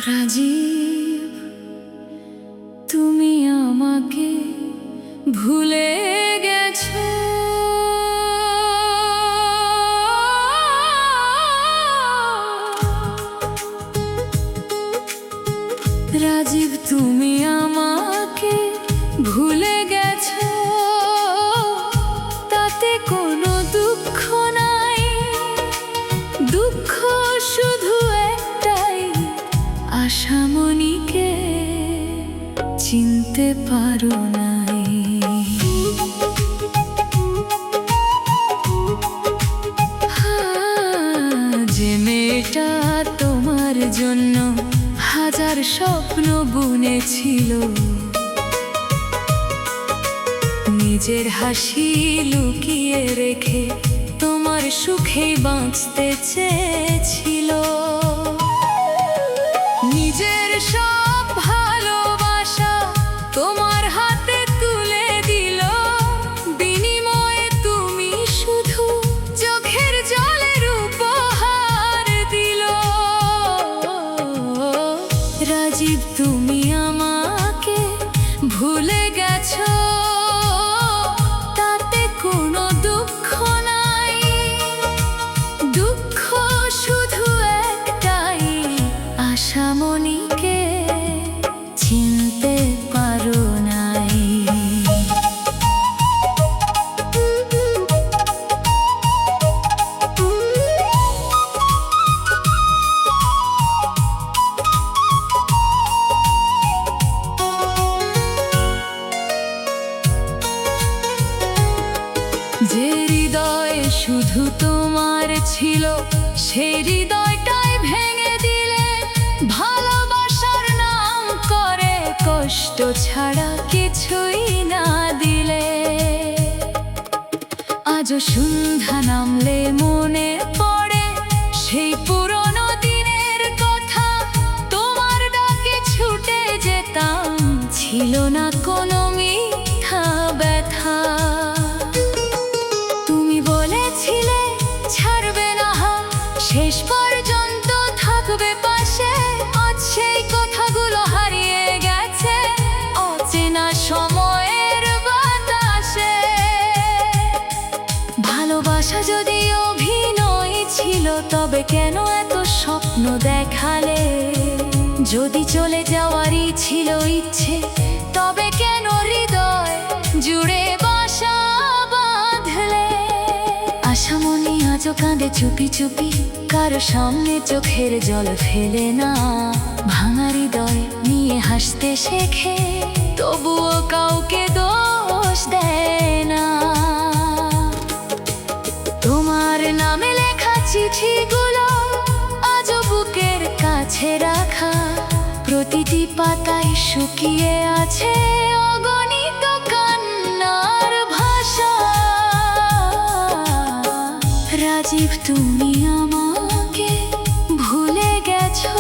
রাজীব, তুমি আমাকে ভুলে গেছো। রাজীব, তুমি আমাকে ভুলে গেছো, তাতে কোনো দুঃখ নাই। দুঃখ শুধু একটাই, আশামণিকে চিনতে পারো নাই। যে মেয়েটা তোমার জন্য হাজার স্বপ্ন বুনেছিল, নিজের হাসি লুকিয়ে রেখে তোমার সুখেই বাঁচতে চেয়েছিল। নিজের সব ভালোবাসা তোমার হাতে তুলে দিল, বিনিময়ে তুমি শুধু চোখের জলের উপহার দিল। রাজীব, তুমি আমাকে ভুলে গেছো, তাতে কোনো দুঃখ নাই। দুঃখ শুধু একটাই, আশামণিকে চিনতে পারো নাই। যে হৃদয় শুধু তোমার ছিল, সেই হৃদয়টাই ভেঙে দিলে। ভালোবাসার নাম করে কষ্ট ছাড়া কিছুই না দিলে। আজও সন্ধ্যা নামলে মনে পড়ে সেই পুরনো দিনের কথা। তোমার ডাকে ছুটে যেতাম, ছিল না কোনো মিথ্যা ব্যথা। তুমি বলেছিলে ছাড়বে না, শেষ পর্যন্ত থাকবে পাশে। আজ সেই কথাগুলো হারিয়ে গেছে অচেনা সময়ের বাতাসে। ভালোবাসা যদি অভিনয় ছিল, তবে কেন এত স্বপ্ন দেখালে? যদি চলে যাওয়ারই ছিল ইচ্ছে, তবে কেন হৃদয় জুড়ে বাসা বাঁধলে? আশামণি আজও কাঁদে চুপি চুপি, কারো সামনে চোখের জল ফেলে না। ভাঙা হৃদয় নিয়ে হাসতে শেখে, তবুও কাউকে দোষ দেয় না। তোমার নামে লেখা চিঠিগুলো আজও বুকের কাছে রাখা। প্রতিটি পাতায় শুকিয়ে আছে অগণিত কান্নার ভাষা। রাজীব, তুমি আমাকে ভুলে গেছো,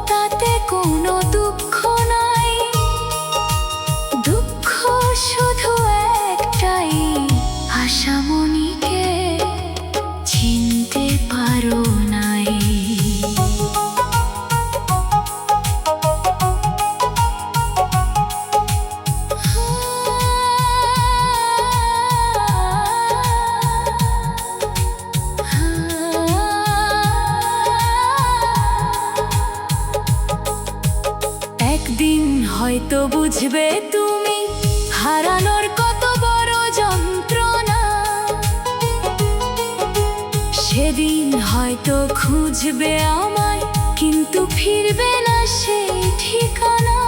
তাতে কোনো দুঃখ নাই। দুঃখ শুধু একটাই, আশামণিকে চিনতে পারো নাই। একদিন হয়তো বুঝবে তুমি হারানোর কত বড় যন্ত্রণা। সেদিন হয়তো খুঁজবে আমায়, কিন্তু ফিরবে না সেই ঠিকানা।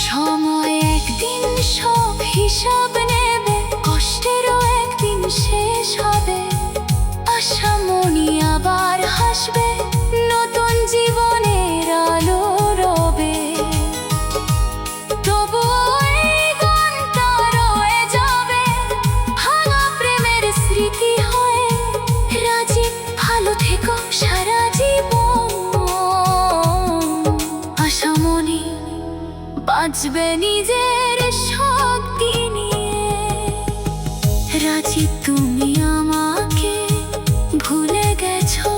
সময় একদিন সব হিসাব নেবে, কষ্টেরও একদিন শেষ হবে। আশামণি আবার হাসবে, নতুন জীবনের আলো রবে। তবুও এই গানটা রয়ে যাবে ভাঙা প্রেমের স্মৃতি হয়ে। রাজীব, ভালো থেকো সারা জীবন। বাঁচবে নিজের শক্তি নিয়ে। রাজি তুমি আমাকে ভুলে গেছো,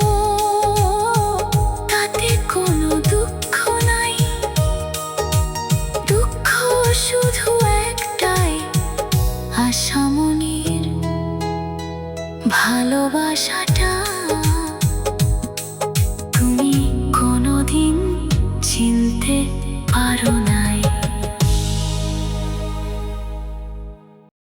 তাতে কোনো দুঃখ নাই। দুঃখ শুধু একটাই, আশামনির ভালোবাসাটা